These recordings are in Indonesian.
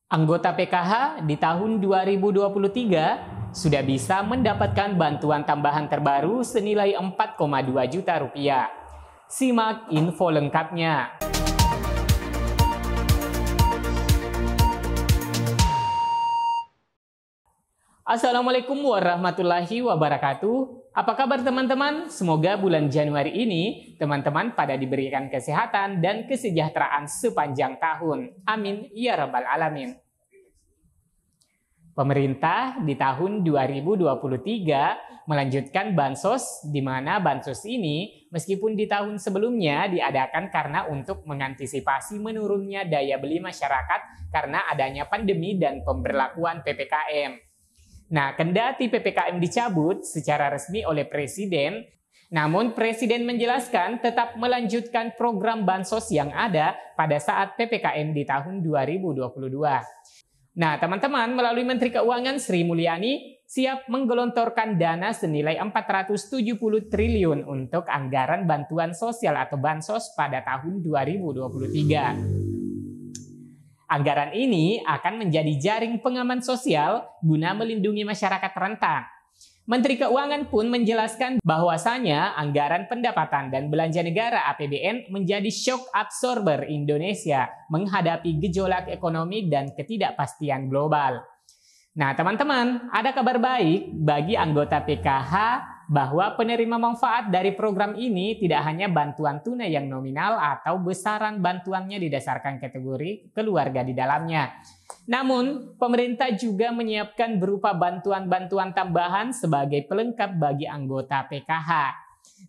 Anggota PKH di tahun 2023 sudah bisa mendapatkan bantuan tambahan terbaru senilai 4,2 juta rupiah. Simak info lengkapnya. Assalamualaikum warahmatullahi wabarakatuh. Apa kabar teman-teman? Semoga bulan Januari ini teman-teman pada diberikan kesehatan dan kesejahteraan sepanjang tahun. Amin ya rabbal alamin. Pemerintah di tahun 2023 melanjutkan bansos, di mana bansos ini meskipun di tahun sebelumnya diadakan karena untuk mengantisipasi menurunnya daya beli masyarakat karena adanya pandemi dan pemberlakuan PPKM. Nah, kendati PPKM dicabut secara resmi oleh Presiden, namun Presiden menjelaskan tetap melanjutkan program bansos yang ada pada saat PPKM di tahun 2022. Nah, teman-teman, melalui Menteri Keuangan Sri Mulyani siap menggelontorkan dana senilai 470 triliun untuk anggaran bantuan sosial atau bansos pada tahun 2023. Anggaran ini akan menjadi jaring pengaman sosial guna melindungi masyarakat rentan. Menteri Keuangan pun menjelaskan bahwasanya anggaran pendapatan dan belanja negara APBN menjadi shock absorber Indonesia menghadapi gejolak ekonomi dan ketidakpastian global. Nah, teman-teman, ada kabar baik bagi anggota PKH bahwa penerima manfaat dari program ini tidak hanya bantuan tunai yang nominal atau besaran bantuannya didasarkan kategori keluarga di dalamnya. Namun, pemerintah juga menyiapkan berupa bantuan-bantuan tambahan sebagai pelengkap bagi anggota PKH.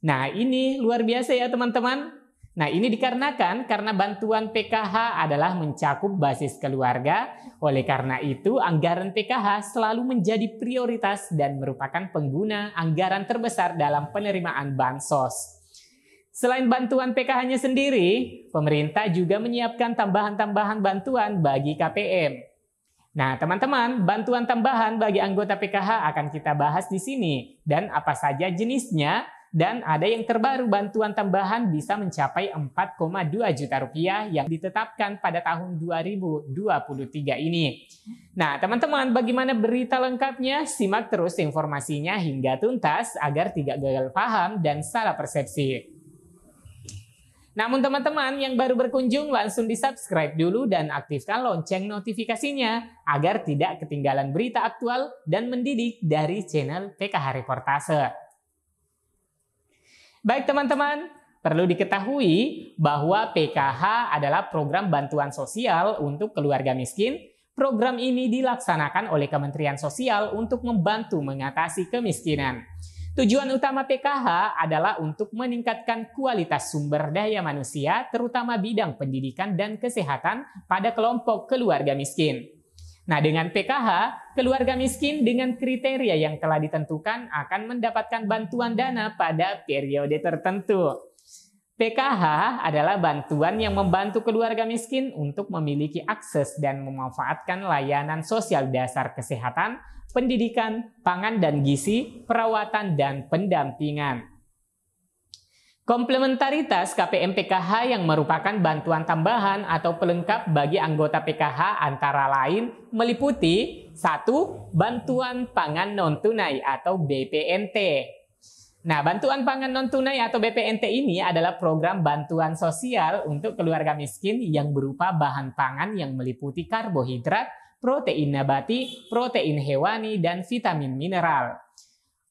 Nah, ini luar biasa ya teman-teman. Nah, ini dikarenakan karena bantuan PKH adalah mencakup basis keluarga. Oleh karena itu, anggaran PKH selalu menjadi prioritas dan merupakan pengguna anggaran terbesar dalam penerimaan bansos. Selain bantuan PKH-nya sendiri, pemerintah juga menyiapkan tambahan-tambahan bantuan bagi KPM. Nah, teman-teman, bantuan tambahan bagi anggota PKH akan kita bahas di sini dan apa saja jenisnya. Dan ada yang terbaru, bantuan tambahan bisa mencapai 4,2 juta rupiah yang ditetapkan pada tahun 2023 ini. Nah, teman-teman, bagaimana berita lengkapnya? Simak terus informasinya hingga tuntas agar tidak gagal paham dan salah persepsi. Namun teman-teman yang baru berkunjung langsung di-subscribe dulu dan aktifkan lonceng notifikasinya agar tidak ketinggalan berita aktual dan mendidik dari channel PKH Reportase. Baik teman-teman, perlu diketahui bahwa PKH adalah program bantuan sosial untuk keluarga miskin. Program ini dilaksanakan oleh Kementerian Sosial untuk membantu mengatasi kemiskinan. Tujuan utama PKH adalah untuk meningkatkan kualitas sumber daya manusia, terutama bidang pendidikan dan kesehatan pada kelompok keluarga miskin. Nah, dengan PKH, keluarga miskin dengan kriteria yang telah ditentukan akan mendapatkan bantuan dana pada periode tertentu. PKH adalah bantuan yang membantu keluarga miskin untuk memiliki akses dan memanfaatkan layanan sosial dasar kesehatan, pendidikan, pangan dan gizi, perawatan, dan pendampingan. Komplementaritas KPM PKH yang merupakan bantuan tambahan atau pelengkap bagi anggota PKH antara lain meliputi 1. Bantuan pangan non-tunai atau BPNT. Nah, bantuan pangan non-tunai atau BPNT ini adalah program bantuan sosial untuk keluarga miskin yang berupa bahan pangan yang meliputi karbohidrat, protein nabati, protein hewani, dan vitamin mineral.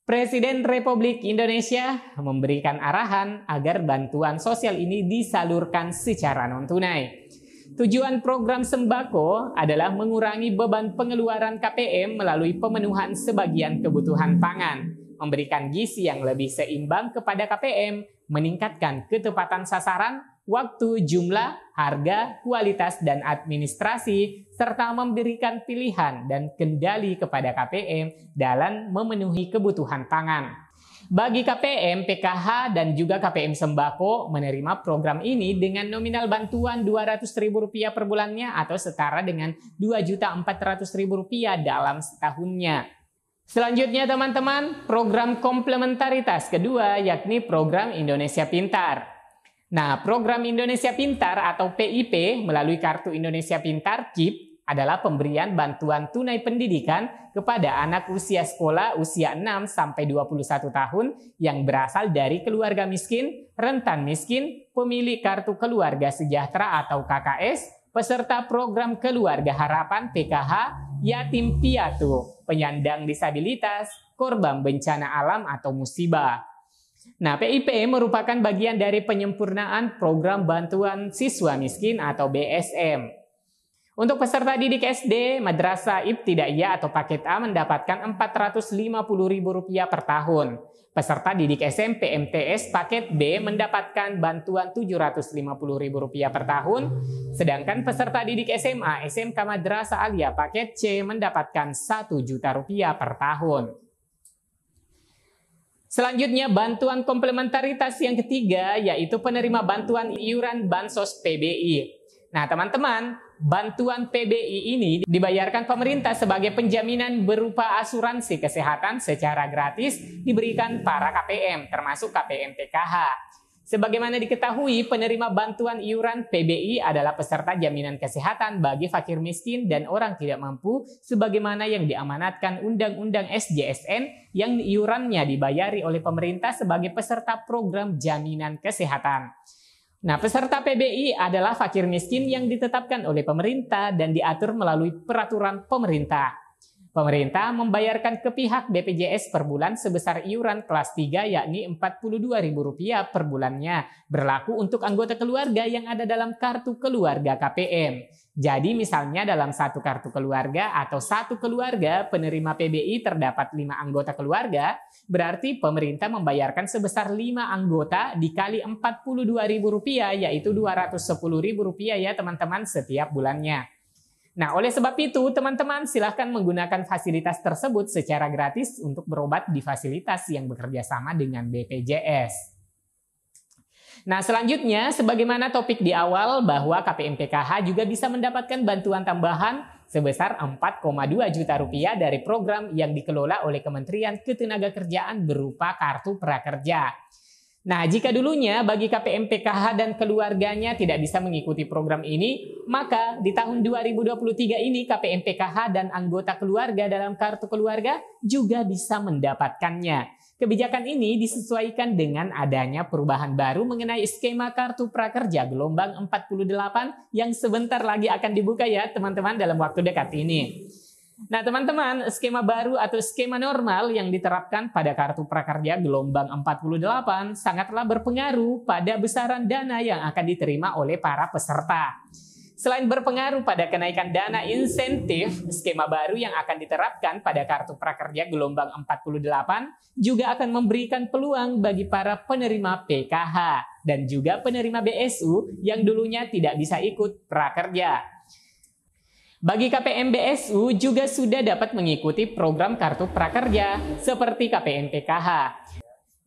Presiden Republik Indonesia memberikan arahan agar bantuan sosial ini disalurkan secara non-tunai. Tujuan program sembako adalah mengurangi beban pengeluaran KPM melalui pemenuhan sebagian kebutuhan pangan, memberikan gizi yang lebih seimbang kepada KPM, meningkatkan ketepatan sasaran, waktu, jumlah, harga, kualitas, dan administrasi, serta memberikan pilihan dan kendali kepada KPM dalam memenuhi kebutuhan pangan. Bagi KPM, PKH, dan juga KPM Sembako menerima program ini dengan nominal bantuan Rp200.000 per bulannya atau setara dengan Rp2.400.000 dalam setahunnya. Selanjutnya teman-teman, program komplementaritas kedua yakni program Indonesia Pintar. Nah, program Indonesia Pintar atau PIP melalui Kartu Indonesia Pintar KIP adalah pemberian bantuan tunai pendidikan kepada anak usia sekolah usia 6 sampai 21 tahun yang berasal dari keluarga miskin, rentan miskin, pemilik kartu keluarga sejahtera atau KKS, peserta program keluarga harapan PKH, yatim piatu, penyandang disabilitas, korban bencana alam atau musibah. Nah, PIP merupakan bagian dari penyempurnaan program bantuan siswa miskin atau BSM. Untuk peserta didik SD, Madrasah Ibtidaiyah atau paket A mendapatkan Rp450.000 per tahun. Peserta didik SMP MTS paket B mendapatkan bantuan Rp750.000 per tahun. Sedangkan peserta didik SMA, SMK Madrasah Aliyah paket C mendapatkan Rp1.000.000 per tahun. Selanjutnya, bantuan komplementaritas yang ketiga yaitu penerima bantuan iuran Bansos PBI. Nah, teman-teman, bantuan PBI ini dibayarkan pemerintah sebagai penjaminan berupa asuransi kesehatan secara gratis diberikan para KPM, termasuk KPM PKH. Sebagaimana diketahui, penerima bantuan iuran PBI adalah peserta jaminan kesehatan bagi fakir miskin dan orang tidak mampu, sebagaimana yang diamanatkan Undang-Undang SJSN yang iurannya dibayari oleh pemerintah sebagai peserta program jaminan kesehatan. Nah, peserta PBI adalah fakir miskin yang ditetapkan oleh pemerintah dan diatur melalui peraturan pemerintah. Pemerintah membayarkan ke pihak BPJS per bulan sebesar iuran kelas 3 yakni Rp42.000 per bulannya, berlaku untuk anggota keluarga yang ada dalam kartu keluarga KPM. Jadi misalnya dalam satu kartu keluarga atau satu keluarga penerima PBI terdapat 5 anggota keluarga, berarti pemerintah membayarkan sebesar 5 anggota dikali Rp42.000 yaitu Rp210.000 ya teman-teman setiap bulannya. Nah, oleh sebab itu, teman-teman silahkan menggunakan fasilitas tersebut secara gratis untuk berobat di fasilitas yang bekerja sama dengan BPJS. Nah, selanjutnya, sebagaimana topik di awal bahwa KPM PKH juga bisa mendapatkan bantuan tambahan sebesar Rp4,2 juta dari program yang dikelola oleh Kementerian Ketenagakerjaan berupa Kartu Prakerja. Nah, jika dulunya bagi KPM PKH dan keluarganya tidak bisa mengikuti program ini, maka di tahun 2023 ini KPM PKH dan anggota keluarga dalam kartu keluarga juga bisa mendapatkannya. Kebijakan ini disesuaikan dengan adanya perubahan baru mengenai skema kartu prakerja gelombang 48 yang sebentar lagi akan dibuka ya teman-teman dalam waktu dekat ini. Nah teman-teman, skema baru atau skema normal yang diterapkan pada kartu prakerja gelombang 48 sangatlah berpengaruh pada besaran dana yang akan diterima oleh para peserta. Selain berpengaruh pada kenaikan dana insentif, skema baru yang akan diterapkan pada kartu prakerja gelombang 48 juga akan memberikan peluang bagi para penerima PKH dan juga penerima BSU yang dulunya tidak bisa ikut prakerja. Bagi KPM BSU juga sudah dapat mengikuti program kartu prakerja seperti KPM PKH.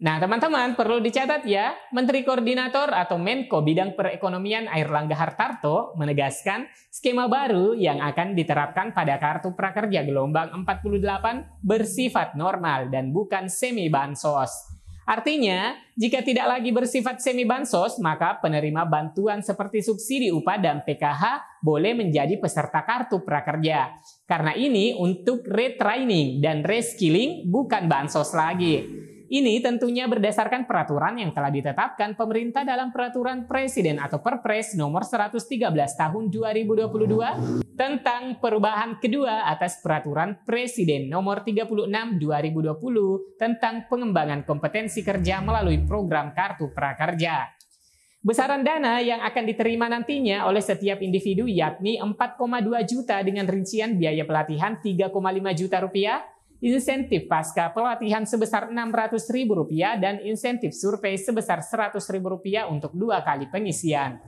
Nah teman-teman perlu dicatat ya, Menteri Koordinator atau Menko Bidang Perekonomian Airlangga Hartarto menegaskan skema baru yang akan diterapkan pada kartu prakerja gelombang 48 bersifat normal dan bukan semi bansos. Artinya, jika tidak lagi bersifat semi bansos, maka penerima bantuan seperti subsidi upah dan PKH boleh menjadi peserta kartu prakerja. Karena ini untuk retraining dan reskilling bukan bansos lagi. Ini tentunya berdasarkan peraturan yang telah ditetapkan pemerintah dalam Peraturan Presiden atau Perpres nomor 113 tahun 2022 tentang perubahan kedua atas Peraturan Presiden nomor 36 2020 tentang pengembangan kompetensi kerja melalui program Kartu Prakerja. Besaran dana yang akan diterima nantinya oleh setiap individu yakni 4,2 juta dengan rincian biaya pelatihan 3,5 juta rupiah, insentif pasca pelatihan sebesar Rp600.000 dan insentif survei sebesar Rp100.000 untuk 2 kali pengisian.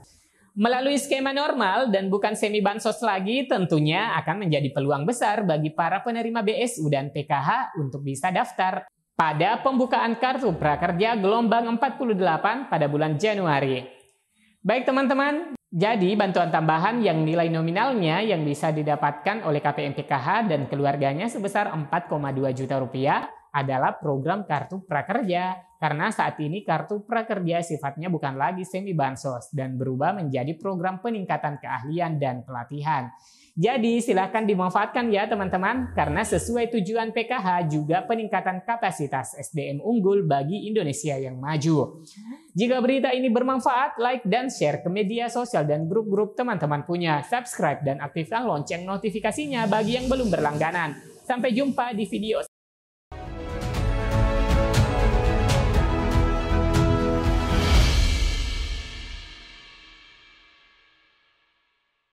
Melalui skema normal dan bukan semi bansos lagi tentunya akan menjadi peluang besar bagi para penerima BSU dan PKH untuk bisa daftar pada pembukaan kartu prakerja gelombang 48 pada bulan Januari. Baik teman-teman, jadi bantuan tambahan yang nilai nominalnya yang bisa didapatkan oleh KPM PKH dan keluarganya sebesar Rp4,2 juta adalah program kartu prakerja. Karena saat ini kartu prakerja sifatnya bukan lagi semi bansos dan berubah menjadi program peningkatan keahlian dan pelatihan. Jadi silahkan dimanfaatkan ya teman-teman, karena sesuai tujuan PKH juga peningkatan kapasitas SDM unggul bagi Indonesia yang maju. Jika berita ini bermanfaat, like dan share ke media sosial dan grup-grup teman-teman punya. Subscribe dan aktifkan lonceng notifikasinya bagi yang belum berlangganan. Sampai jumpa di video